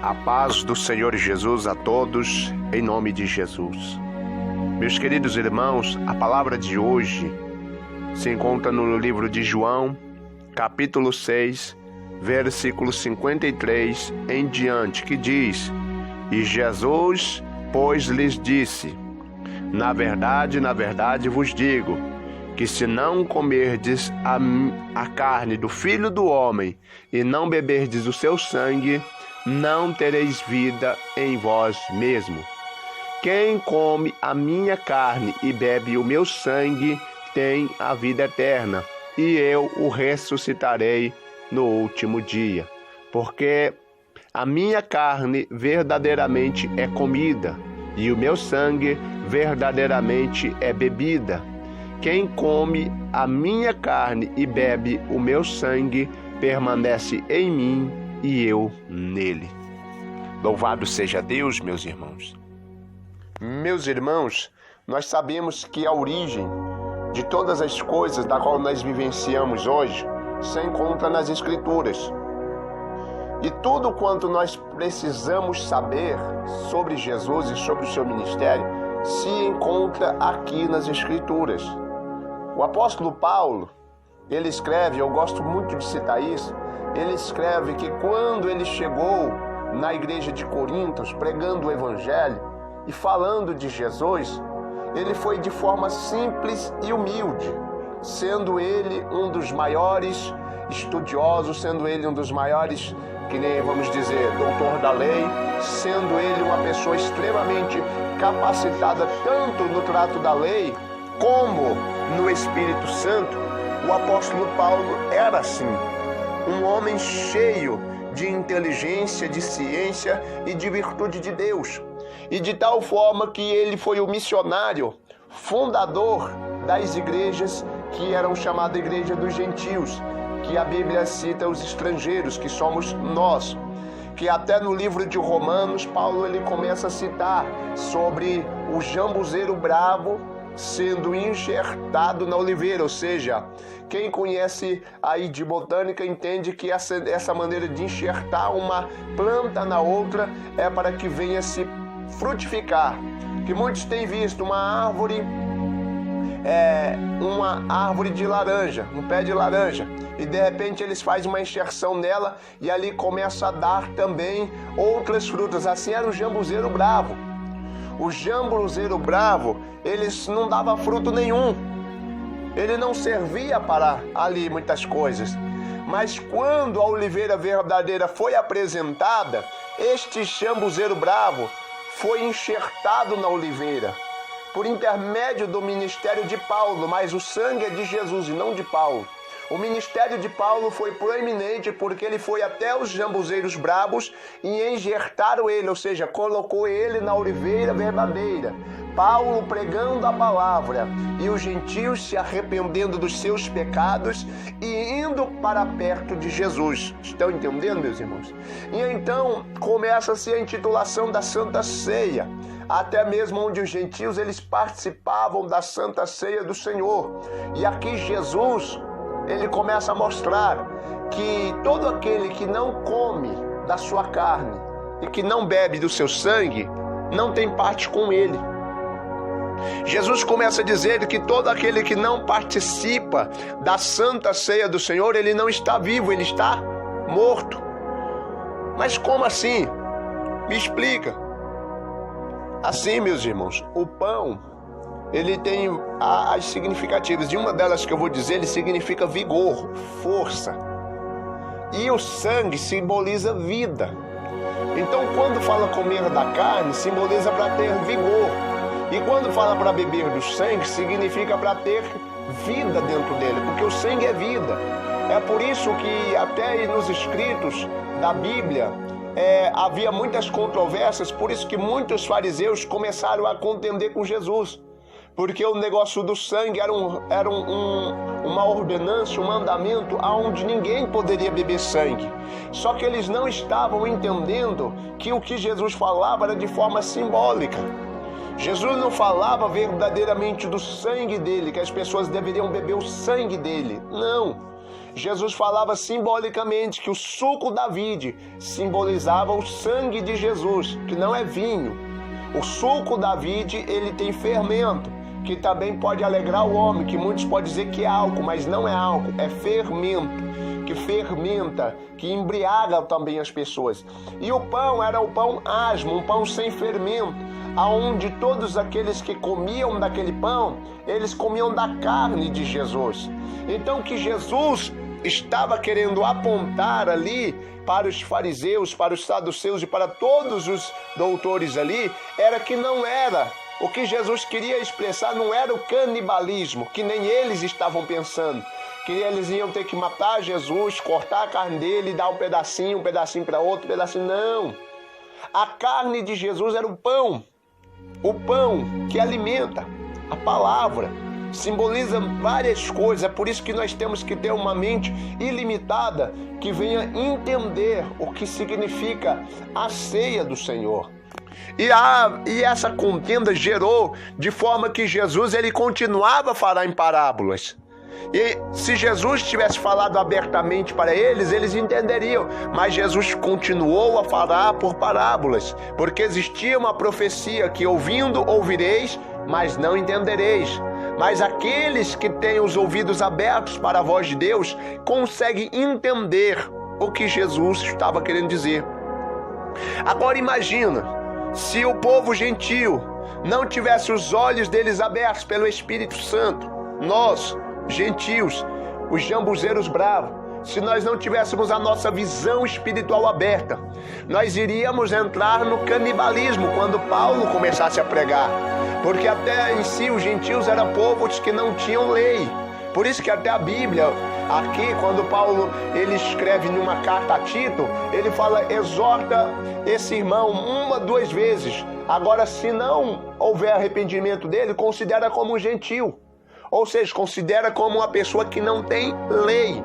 A paz do Senhor Jesus a todos, em nome de Jesus. Meus queridos irmãos, a palavra de hoje se encontra no livro de João, capítulo 6, versículo 53 em diante, que diz: E Jesus, pois, lhes disse: na verdade vos digo, que se não comerdes a carne do Filho do Homem e não beberdes o seu sangue, não tereis vida em vós mesmo. Quem come a minha carne e bebe o meu sangue tem a vida eterna, e eu o ressuscitarei no último dia. Porque a minha carne verdadeiramente é comida, e o meu sangue verdadeiramente é bebida. Quem come a minha carne e bebe o meu sangue permanece em mim e eu nele. Louvado seja Deus, meus irmãos. Meus irmãos, nós sabemos que a origem de todas as coisas da qual nós vivenciamos hoje se encontra nas Escrituras. E tudo quanto nós precisamos saber sobre Jesus e sobre o seu ministério se encontra aqui nas Escrituras. O apóstolo Paulo, ele escreve, eu gosto muito de citar isso, ele escreve que quando ele chegou na igreja de Corinto, pregando o evangelho e falando de Jesus, ele foi de forma simples e humilde, sendo ele um dos maiores estudiosos, sendo ele um dos maiores, que nem vamos dizer, doutor da lei, sendo ele uma pessoa extremamente capacitada tanto no trato da lei como no Espírito Santo. O apóstolo Paulo era assim, um homem cheio de inteligência, de ciência e de virtude de Deus. E de tal forma que ele foi o missionário, fundador das igrejas que eram chamadas Igreja dos Gentios, que a Bíblia cita os estrangeiros, que somos nós. Que até no livro de Romanos, Paulo ele começa a citar sobre o jambuzeiro bravo sendo enxertado na oliveira, ou seja, quem conhece aí de botânica entende que essa maneira de enxertar uma planta na outra é para que venha se frutificar. Que muitos têm visto uma árvore de laranja, um pé de laranja, e de repente eles fazem uma inserção nela e ali começa a dar também outras frutas. Assim era o jambuzeiro bravo. O jambuzeiro bravo, ele não dava fruto nenhum. Ele não servia para ali muitas coisas. Mas quando a oliveira verdadeira foi apresentada, este jambuzeiro bravo foi enxertado na oliveira, por intermédio do ministério de Paulo, mas o sangue é de Jesus e não de Paulo. O ministério de Paulo foi proeminente porque ele foi até os jambuzeiros bravos e enxertaram ele, ou seja, colocou ele na oliveira verdadeira. Paulo pregando a palavra e os gentios se arrependendo dos seus pecados e indo para perto de Jesus. Estão entendendo, meus irmãos? E então começa-se a intitulação da Santa Ceia, até mesmo onde os gentios eles participavam da Santa Ceia do Senhor. E aqui Jesus, ele começa a mostrar que todo aquele que não come da sua carne e que não bebe do seu sangue, não tem parte com ele. Jesus começa a dizer que todo aquele que não participa da Santa Ceia do Senhor, ele não está vivo, ele está morto. Mas como assim? Me explica. Assim, meus irmãos, o pão, ele tem as significativas. E uma delas que eu vou dizer, ele significa vigor, força. E o sangue simboliza vida. Então, quando fala comer da carne, simboliza para ter vigor. E quando fala para beber do sangue, significa para ter vida dentro dele, porque o sangue é vida. É por isso que até nos escritos da Bíblia havia muitas controvérsias, por isso que muitos fariseus começaram a contender com Jesus. Porque o negócio do sangue era uma ordenança, um mandamento onde ninguém poderia beber sangue. Só que eles não estavam entendendo que o que Jesus falava era de forma simbólica. Jesus não falava verdadeiramente do sangue dele, que as pessoas deveriam beber o sangue dele. Não. Jesus falava simbolicamente que o suco da vide simbolizava o sangue de Jesus, que não é vinho. O suco da vide, ele tem fermento, que também pode alegrar o homem, que muitos podem dizer que é álcool, mas não é álcool, é fermento, que fermenta, que embriaga também as pessoas. E o pão era o pão asmo, um pão sem fermento, aonde todos aqueles que comiam daquele pão, eles comiam da carne de Jesus. Então, que Jesus estava querendo apontar ali para os fariseus, para os saduceus e para todos os doutores ali, era que não era, o que Jesus queria expressar não era o canibalismo, que nem eles estavam pensando, que eles iam ter que matar Jesus, cortar a carne dele, dar um pedacinho para outro, pedacinho, não. A carne de Jesus era o pão que alimenta, a palavra. Simboliza várias coisas, é por isso que nós temos que ter uma mente ilimitada que venha entender o que significa a ceia do Senhor. E essa contenda gerou de forma que Jesus ele continuava a falar em parábolas. E se Jesus tivesse falado abertamente para eles, eles entenderiam. Mas Jesus continuou a falar por parábolas, porque existia uma profecia que ouvindo ouvireis, mas não entendereis. Mas aqueles que têm os ouvidos abertos para a voz de Deus conseguem entender o que Jesus estava querendo dizer. Agora imagina, se o povo gentil não tivesse os olhos deles abertos pelo Espírito Santo, nós, gentios, os jambuzeiros bravos, se nós não tivéssemos a nossa visão espiritual aberta, nós iríamos entrar no canibalismo quando Paulo começasse a pregar. Porque até em si os gentios eram povos que não tinham lei. Por isso que até a Bíblia, aqui quando Paulo ele escreve numa carta a Tito, ele fala, exorta esse irmão 1, 2 vezes. Agora, se não houver arrependimento dele, considera como um gentil. Ou seja, considera como uma pessoa que não tem lei.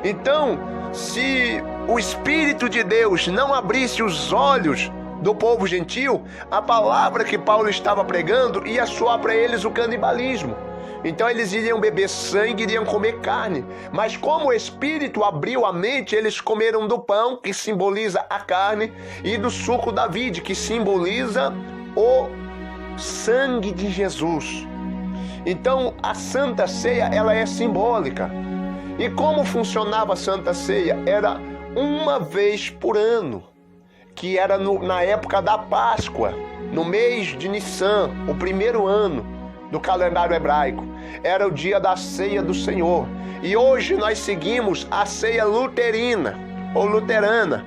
Então, se o Espírito de Deus não abrisse os olhos do povo gentil, a palavra que Paulo estava pregando ia soar para eles o canibalismo. Então eles iriam beber sangue, iriam comer carne. Mas como o Espírito abriu a mente, eles comeram do pão, que simboliza a carne, e do suco da vide, que simboliza o sangue de Jesus. Então a Santa Ceia, ela é simbólica. E como funcionava a Santa Ceia? Era uma vez por ano, que era na época da Páscoa, no mês de Nissan, o primeiro ano do calendário hebraico. Era o dia da ceia do Senhor. E hoje nós seguimos a ceia luterina, ou luterana,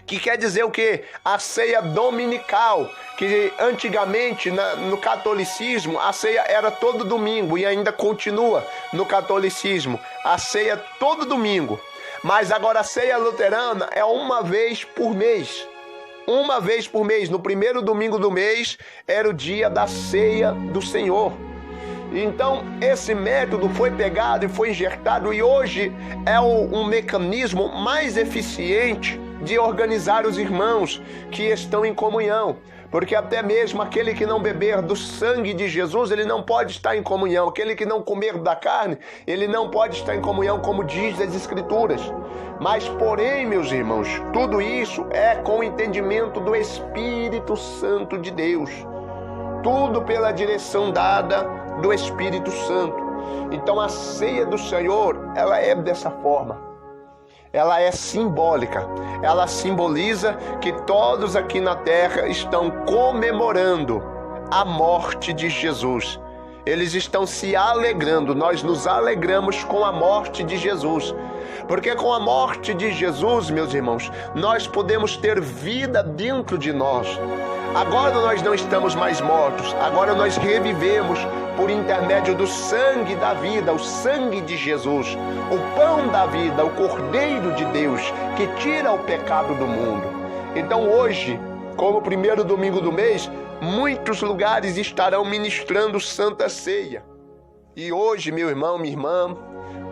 que quer dizer o quê? A ceia dominical, que antigamente no catolicismo a ceia era todo domingo e ainda continua no catolicismo, a ceia todo domingo. Mas agora a ceia luterana é uma vez por mês. Uma vez por mês, no primeiro domingo do mês, era o dia da ceia do Senhor. Então, esse método foi pegado e foi injetado, e hoje é um mecanismo mais eficiente de organizar os irmãos que estão em comunhão. Porque até mesmo aquele que não beber do sangue de Jesus, ele não pode estar em comunhão. Aquele que não comer da carne, ele não pode estar em comunhão, como diz as Escrituras. Mas, porém, meus irmãos, tudo isso é com o entendimento do Espírito Santo de Deus. Tudo pela direção dada do Espírito Santo. Então, a ceia do Senhor, ela é dessa forma. Ela é simbólica, ela simboliza que todos aqui na terra estão comemorando a morte de Jesus. Eles estão se alegrando, nós nos alegramos com a morte de Jesus. Porque com a morte de Jesus, meus irmãos, nós podemos ter vida dentro de nós. Agora nós não estamos mais mortos, agora nós revivemos por intermédio do sangue da vida, o sangue de Jesus, o pão da vida, o Cordeiro de Deus, que tira o pecado do mundo. Então hoje, como o primeiro domingo do mês, muitos lugares estarão ministrando Santa Ceia. E hoje, meu irmão, minha irmã,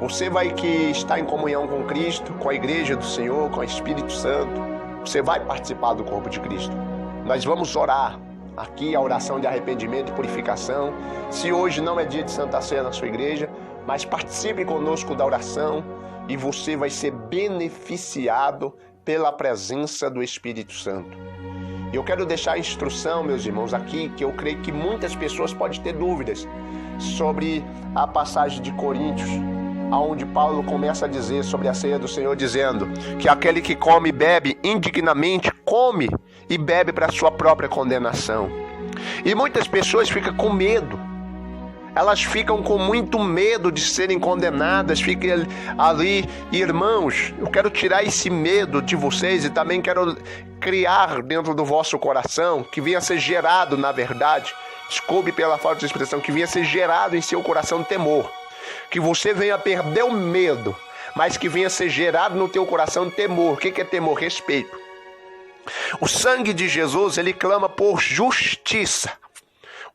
você que está em comunhão com Cristo, com a Igreja do Senhor, com o Espírito Santo, você vai participar do corpo de Cristo. Nós vamos orar aqui a oração de arrependimento e purificação. Se hoje não é dia de Santa Ceia na sua igreja, mas participe conosco da oração e você vai ser beneficiado pela presença do Espírito Santo. Eu quero deixar a instrução, meus irmãos, aqui, que eu creio que muitas pessoas podem ter dúvidas sobre a passagem de Coríntios, onde Paulo começa a dizer sobre a ceia do Senhor, dizendo que aquele que come e bebe indignamente, come e bebe para a sua própria condenação. E muitas pessoas ficam com medo. Elas ficam com muito medo de serem condenadas, ficam ali. Irmãos, eu quero tirar esse medo de vocês e também quero criar dentro do vosso coração, que venha a ser gerado, na verdade, desculpe pela falta de expressão, que venha a ser gerado em seu coração temor. Que você venha a perder o medo, mas que venha a ser gerado no teu coração temor. O que é temor? Respeito. O sangue de Jesus, ele clama por justiça.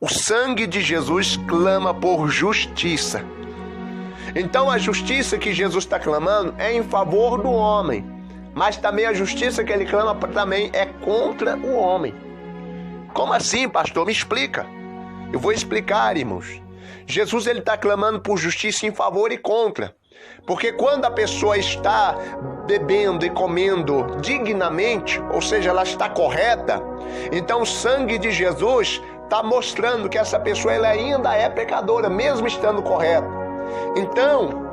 O sangue de Jesus clama por justiça. Então a justiça que Jesus está clamando é em favor do homem, mas também a justiça que ele clama também é contra o homem. Como assim, pastor? Me explica. Eu vou explicar, irmãos. Jesus ele está clamando por justiça em favor e contra. Porque quando a pessoa está bebendo e comendo dignamente, ou seja, ela está correta, então o sangue de Jesus está mostrando que essa pessoa ela ainda é pecadora, mesmo estando correta. Então,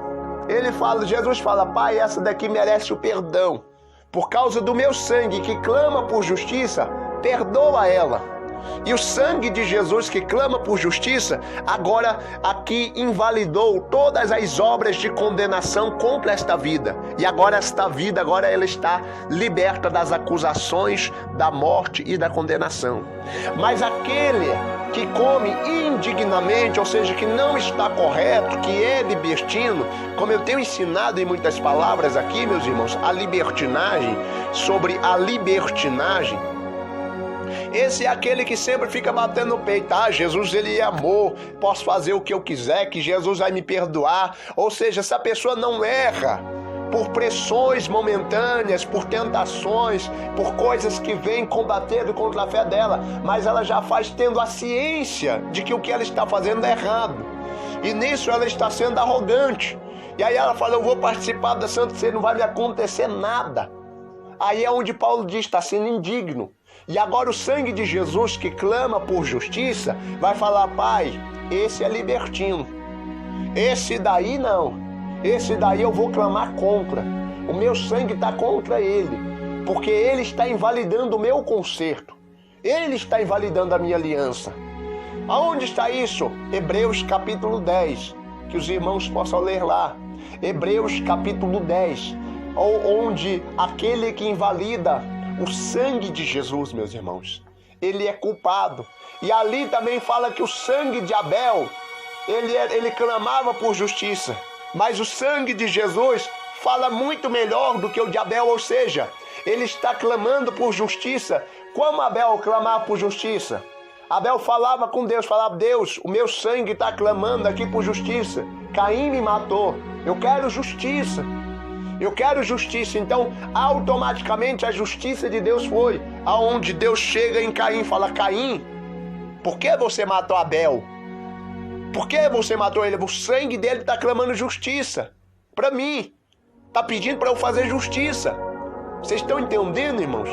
Jesus fala, Pai, essa daqui merece o perdão. Por causa do meu sangue que clama por justiça, perdoa ela. E o sangue de Jesus que clama por justiça, agora aqui invalidou todas as obras de condenação contra esta vida. E agora esta vida, agora ela está liberta das acusações da morte e da condenação. Mas aquele que come indignamente, ou seja, que não está correto, que é libertino, como eu tenho ensinado em muitas palavras aqui, meus irmãos, a libertinagem, sobre a libertinagem, esse é aquele que sempre fica batendo no peito. Jesus ele é amor, posso fazer o que eu quiser, que Jesus vai me perdoar. Ou seja, essa pessoa não erra por pressões momentâneas, por tentações, por coisas que vêm combatendo contra a fé dela, mas ela já faz tendo a ciência de que o que ela está fazendo é errado. E nisso ela está sendo arrogante. E aí ela fala, eu vou participar da Santa Ceia, não vai me acontecer nada. Aí é onde Paulo diz, está sendo indigno. E agora o sangue de Jesus que clama por justiça vai falar, Pai, esse é libertino. Esse daí não. Esse daí eu vou clamar contra. O meu sangue está contra ele. Porque ele está invalidando o meu conserto. Ele está invalidando a minha aliança. Aonde está isso? Hebreus capítulo 10. Que os irmãos possam ler lá. Hebreus capítulo 10. Onde aquele que invalida o sangue de Jesus, meus irmãos, ele é culpado. E ali também fala que o sangue de Abel, ele clamava por justiça. Mas o sangue de Jesus fala muito melhor do que o de Abel, ou seja, ele está clamando por justiça. Como Abel clamava por justiça? Abel falava com Deus, falava, Deus, o meu sangue está clamando aqui por justiça. Caim me matou, eu quero justiça. Eu quero justiça. Então, automaticamente a justiça de Deus foi aonde Deus chega em Caim e fala, Caim, por que você matou Abel? Por que você matou ele? O sangue dele está clamando justiça para mim. Está pedindo para eu fazer justiça. Vocês estão entendendo, irmãos?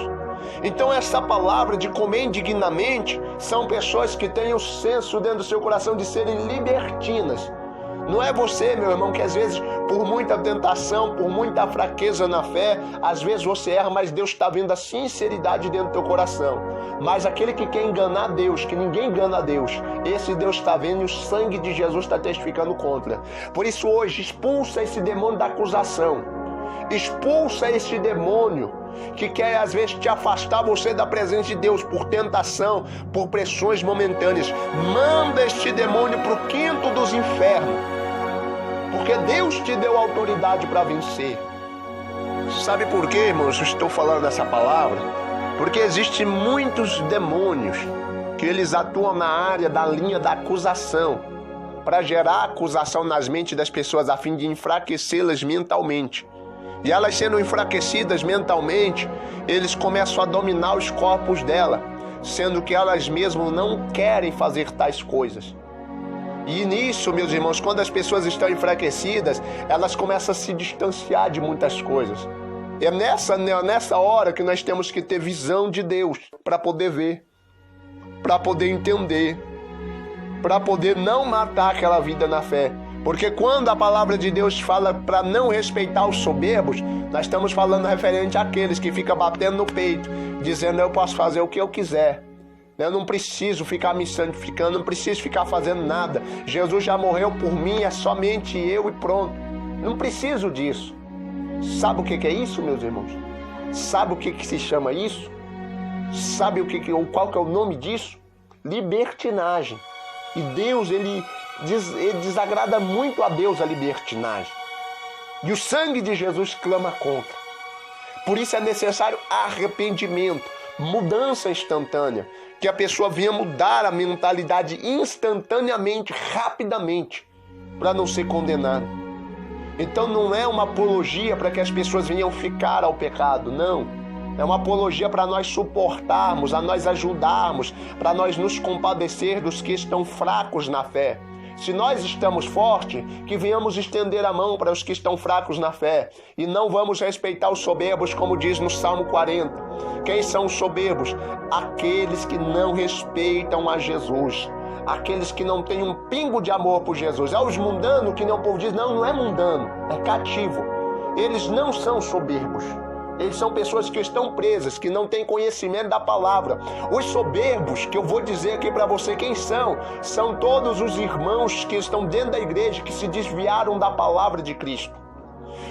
Então essa palavra de comer indignamente são pessoas que têm o senso dentro do seu coração de serem libertinas. Não é você, meu irmão, que às vezes, por muita tentação, por muita fraqueza na fé, às vezes você erra, mas Deus está vendo a sinceridade dentro do teu coração. Mas aquele que quer enganar Deus, que ninguém engana a Deus, esse Deus está vendo e o sangue de Jesus está testificando contra. Por isso hoje, expulsa esse demônio da acusação. Expulsa esse demônio que quer às vezes te afastar você da presença de Deus por tentação, por pressões momentâneas. Manda este demônio para o quinto dos infernos, porque Deus te deu autoridade para vencer. Sabe por quê, irmãos? Eu estou falando dessa palavra porque existem muitos demônios que eles atuam na área da linha da acusação, para gerar acusação nas mentes das pessoas a fim de enfraquecê-las mentalmente. E elas sendo enfraquecidas mentalmente, eles começam a dominar os corpos dela, sendo que elas mesmas não querem fazer tais coisas. E nisso, meus irmãos, quando as pessoas estão enfraquecidas, elas começam a se distanciar de muitas coisas. É nessa hora que nós temos que ter visão de Deus para poder ver, para poder entender, para poder não matar aquela vida na fé. Porque quando a palavra de Deus fala para não respeitar os soberbos, nós estamos falando referente àqueles que ficam batendo no peito, dizendo eu posso fazer o que eu quiser. Eu não preciso ficar me santificando, não preciso ficar fazendo nada. Jesus já morreu por mim, é somente eu e pronto. Não preciso disso. Sabe o que é isso, meus irmãos? Sabe o que se chama isso? Sabe qual que é o nome disso? Libertinagem. E Deus, ele desagrada muito a Deus a libertinagem. E o sangue de Jesus clama contra. Por isso é necessário arrependimento, mudança instantânea. Que a pessoa venha mudar a mentalidade instantaneamente, rapidamente, para não ser condenada. Então não é uma apologia para que as pessoas venham ficar ao pecado, não. É uma apologia para nós suportarmos, a nós ajudarmos, para nós nos compadecer dos que estão fracos na fé. Se nós estamos fortes, que venhamos estender a mão para os que estão fracos na fé. E não vamos respeitar os soberbos, como diz no Salmo 40. Quem são os soberbos? Aqueles que não respeitam a Jesus. Aqueles que não têm um pingo de amor por Jesus. É os mundanos que nem o povo diz, não é mundano, é cativo. Eles não são soberbos. Eles são pessoas que estão presas, que não têm conhecimento da palavra. Os soberbos, que eu vou dizer aqui para você quem são todos os irmãos que estão dentro da igreja, que se desviaram da palavra de Cristo.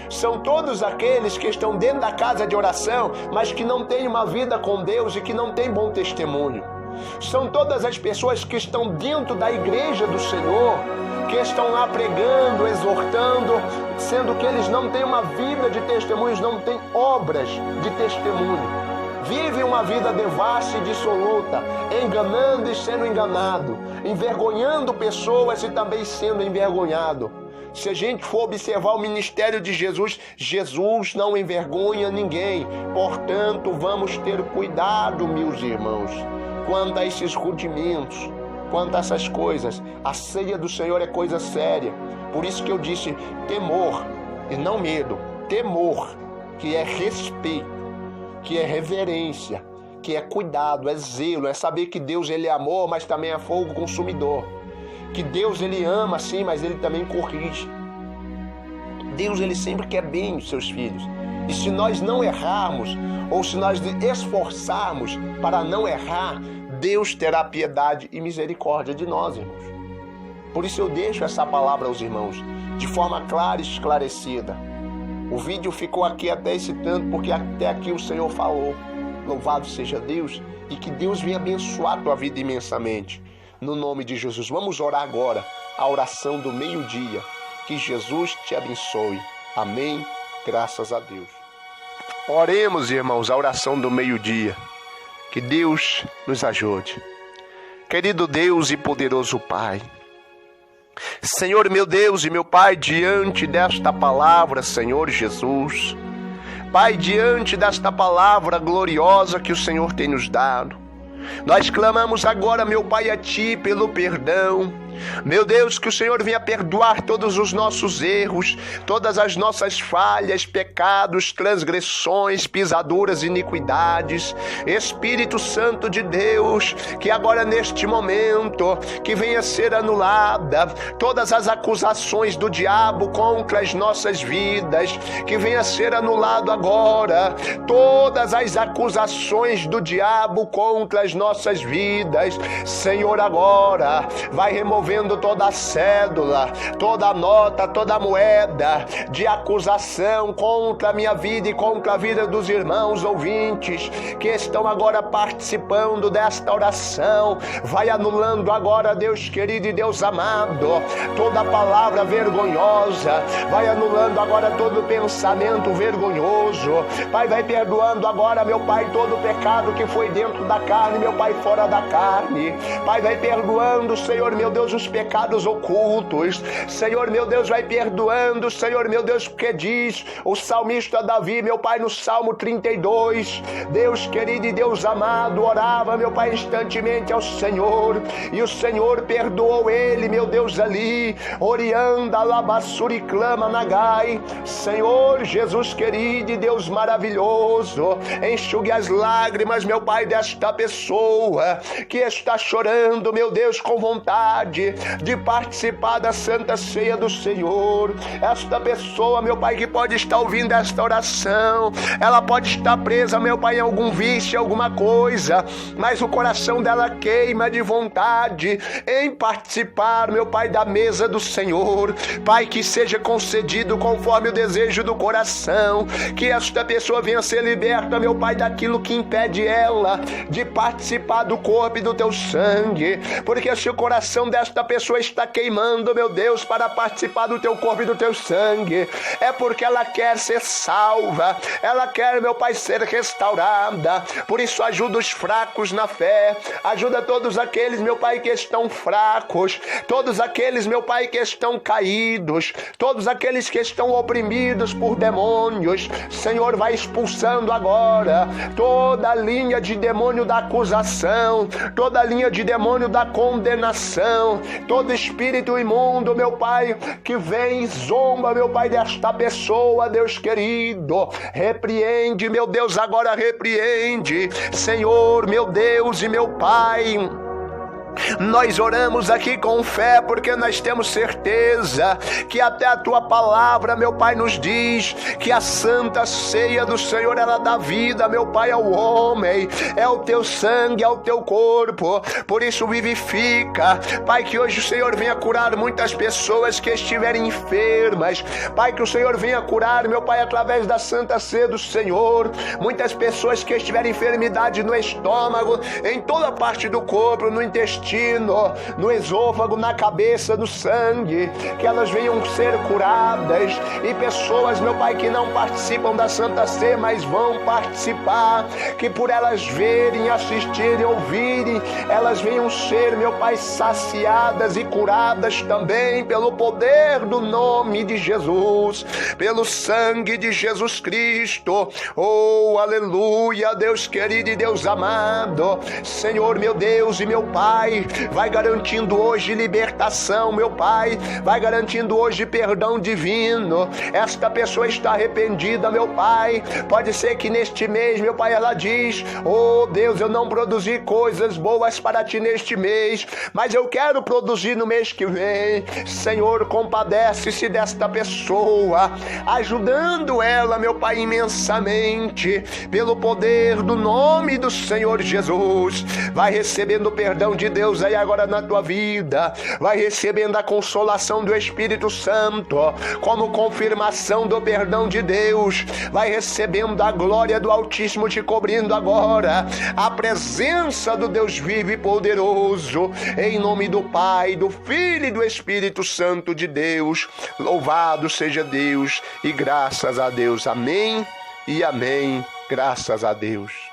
São todos aqueles que estão dentro da casa de oração, mas que não têm uma vida com Deus e que não têm bom testemunho. São todas as pessoas que estão dentro da igreja do Senhor, que estão lá pregando, exortando, sendo que eles não têm uma vida de testemunhos, não têm obras de testemunho. Vivem uma vida devassa e dissoluta, enganando e sendo enganado, envergonhando pessoas e também sendo envergonhado. Se a gente for observar o ministério de Jesus, Jesus não envergonha ninguém. Portanto, vamos ter cuidado, meus irmãos, quanto a esses rudimentos, quanto a essas coisas. A ceia do Senhor é coisa séria. Por isso que eu disse temor e não medo. Temor, que é respeito, que é reverência, que é cuidado, é zelo, é saber que Deus ele é amor, mas também é fogo consumidor. Que Deus ele ama sim, mas ele também corrige. Deus ele sempre quer bem os seus filhos. E se nós não errarmos, ou se nós esforçarmos para não errar, Deus terá piedade e misericórdia de nós, irmãos. Por isso eu deixo essa palavra aos irmãos, de forma clara e esclarecida. O vídeo ficou aqui até esse tanto, porque até aqui o Senhor falou. Louvado seja Deus, e que Deus venha abençoar a tua vida imensamente. No nome de Jesus, vamos orar agora a oração do meio-dia. Que Jesus te abençoe. Amém. Graças a Deus. Oremos, irmãos, a oração do meio-dia. Que Deus nos ajude. Querido Deus e poderoso Pai, Senhor meu Deus e meu Pai, diante desta palavra, Senhor Jesus, Pai, diante desta palavra gloriosa que o Senhor tem nos dado, nós clamamos agora, meu Pai, a Ti pelo perdão. Meu Deus, que o Senhor venha perdoar todos os nossos erros, todas as nossas falhas, pecados, transgressões, pisaduras, iniquidades. Espírito Santo de Deus, que agora neste momento, que venha ser anulada todas as acusações do diabo contra as nossas vidas, que venha ser anulado agora todas as acusações do diabo contra as nossas vidas. Senhor, agora vai remover toda a cédula, toda a nota, toda a moeda de acusação contra a minha vida e contra a vida dos irmãos ouvintes que estão agora participando desta oração. Vai anulando agora, Deus querido e Deus amado, toda palavra vergonhosa, vai anulando agora todo pensamento vergonhoso. Pai, vai perdoando agora, meu Pai, todo pecado que foi dentro da carne, meu Pai, fora da carne. Pai, vai perdoando, Senhor meu Deus, Deus, os pecados ocultos. Senhor, meu Deus, vai perdoando, Senhor, meu Deus, porque diz o salmista Davi, meu Pai, no Salmo 32, Deus querido e Deus amado, orava, meu Pai, instantemente ao Senhor, e o Senhor perdoou ele, meu Deus, ali, orianda, labassuri, clama, nagai. Senhor, Jesus querido e Deus maravilhoso, enxugue as lágrimas, meu Pai, desta pessoa que está chorando, meu Deus, com vontade de participar da Santa Ceia do Senhor. Esta pessoa, meu Pai, que pode estar ouvindo esta oração, ela pode estar presa, meu Pai, em algum vício, alguma coisa, mas o coração dela queima de vontade em participar, meu Pai, da mesa do Senhor. Pai, que seja concedido conforme o desejo do coração, que esta pessoa venha ser liberta, meu Pai, daquilo que impede ela de participar do corpo e do teu sangue, porque se o coração desta pessoa está queimando, meu Deus, para participar do teu corpo e do teu sangue, é porque ela quer ser salva, ela quer, meu Pai, ser restaurada. Por isso ajuda os fracos na fé, ajuda todos aqueles, meu Pai, que estão fracos, todos aqueles, meu Pai, que estão caídos, todos aqueles que estão oprimidos por demônios. Senhor, vai expulsando agora toda a linha de demônio da acusação, toda a linha de demônio da condenação, todo espírito imundo, meu Pai, que vem e zomba, meu Pai, desta pessoa, Deus querido, repreende, meu Deus, agora repreende, Senhor, meu Deus e meu Pai. Nós oramos aqui com fé porque nós temos certeza que até a tua palavra, meu Pai, nos diz que a santa ceia do Senhor, ela dá vida, meu Pai, ao homem, é o teu sangue, é o teu corpo, por isso vivifica, Pai, que hoje o Senhor venha curar muitas pessoas que estiverem enfermas, Pai, que o Senhor venha curar, meu Pai, através da santa ceia do Senhor, muitas pessoas que estiverem enfermidade no estômago, em toda parte do corpo, no intestino, no esôfago, na cabeça, no sangue, que elas venham ser curadas, e pessoas, meu Pai, que não participam da Santa Ceia, mas vão participar, que por elas verem, assistirem, ouvirem, elas venham ser, meu Pai, saciadas e curadas também pelo poder do nome de Jesus, pelo sangue de Jesus Cristo. Oh, aleluia, Deus querido e Deus amado, Senhor, meu Deus e meu Pai, vai garantindo hoje libertação, meu Pai, vai garantindo hoje perdão divino. Esta pessoa está arrependida, meu Pai, pode ser que neste mês, meu Pai, ela diz, oh Deus, eu não produzi coisas boas para ti neste mês, mas eu quero produzir no mês que vem. Senhor, compadece-se desta pessoa, ajudando ela, meu Pai, imensamente, pelo poder do nome do Senhor Jesus. Vai recebendo perdão de Deus aí agora na tua vida, vai recebendo a consolação do Espírito Santo, como confirmação do perdão de Deus, vai recebendo a glória do Altíssimo te cobrindo agora, a presença do Deus vivo e poderoso, em nome do Pai, do Filho e do Espírito Santo de Deus. Louvado seja Deus e graças a Deus. Amém e amém. Graças a Deus.